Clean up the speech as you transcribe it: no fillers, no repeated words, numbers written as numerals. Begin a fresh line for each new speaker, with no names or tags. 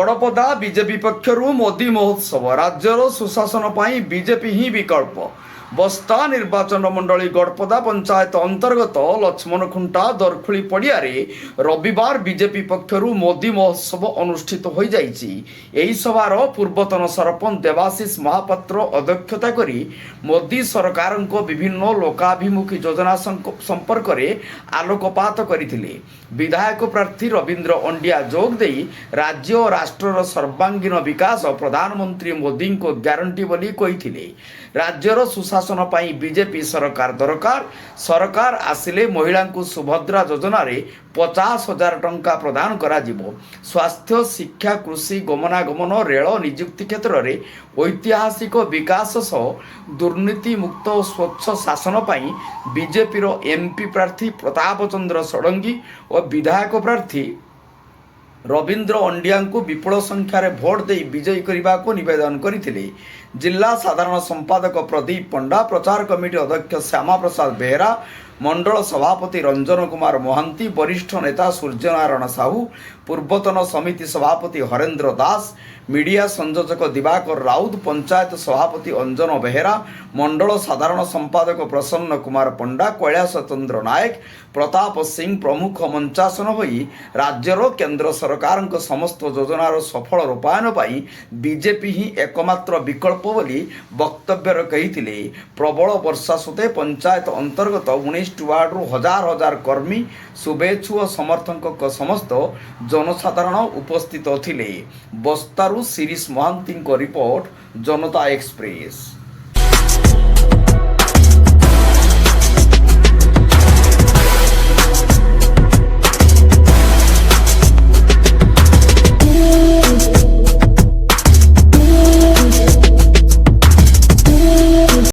गड़पदा BJP पक्षरु Modi महोत्सव राज्यर सुशासन पाई बीजेपी ही विकल्प। बस्ता निर्वाचन मंडली गड़पदा पंचायत अंतर्गत लक्ष्मणखुंटा दरखुली पड़िया रविवार बीजेपी पक्षरु मोदी महोत्सव अनुष्ठित हो जाइछि। सभार पूर्वतन सरपंच देवाशीष महापात्र अध्यक्षता करी मोदी सरकार विभिन्न लोकाभिमुखी योजना संपर्क में आलोकपात करथिले। विधायक प्रार्थी रवींद्र अंडिया जोग देई राज्य और राष्ट्रर सर्वांगीन विकास प्रधानमंत्री मोदी को ग्यारंटी बोली कहिथिले। राज्यर सुशासन पाई बीजेपी सरकार दरकार। सरकार आसिले महिला को सुभद्रा योजना रे 50,000 टंका प्रदान करा जिवो। स्वास्थ्य शिक्षा कृषि गमनागमन रेल नियुक्ति क्षेत्र में ऐतिहासिक विकास सह दुर्नीति मुक्त स्वच्छ शासन पाई बीजेपी रो एमपी प्रार्थी प्रताप चंद्र षडंगी और विधायक प्रार्थी रवींद्र अंडिया को विपुल संख्यार भोट दे विजयी करने को निवेदन करथिले। जिला साधारण संपादक प्रदीप पंडा, प्रचार कमिटी अध्यक्ष श्यामा प्रसाद बेहेरा, मंडल सभापति रंजन कुमार मोहांती, वरिष्ठ नेता सूर्यनारायण साहू, पूर्वतन समिति सभापति हरेन्द्र दास, मीडिया संयोजक दिवाकर राउत, पंचायत सभापति अंजन बेहेरा, मंडल साधारण संपादक प्रसन्न कुमार पंडा, कैलाश चंद्र नायक, प्रताप सिंह प्रमुख मंचासन होई राज्यर केंद्र सरकार समस्त योजनार सफल रूपायन पाई बीजेपी ही एकमात्र विकल्प बोली वक्तव्य कही। प्रबल वर्षा सत्वे पंचायत अंतर्गत 19 वार्ड हजार हजार कर्मी शुभेच्छु और समर्थक समस्त जनसाधारण उपस्थित थिले। बस्तारू शिरीष महांती रिपोर्ट, जनता एक्सप्रेस।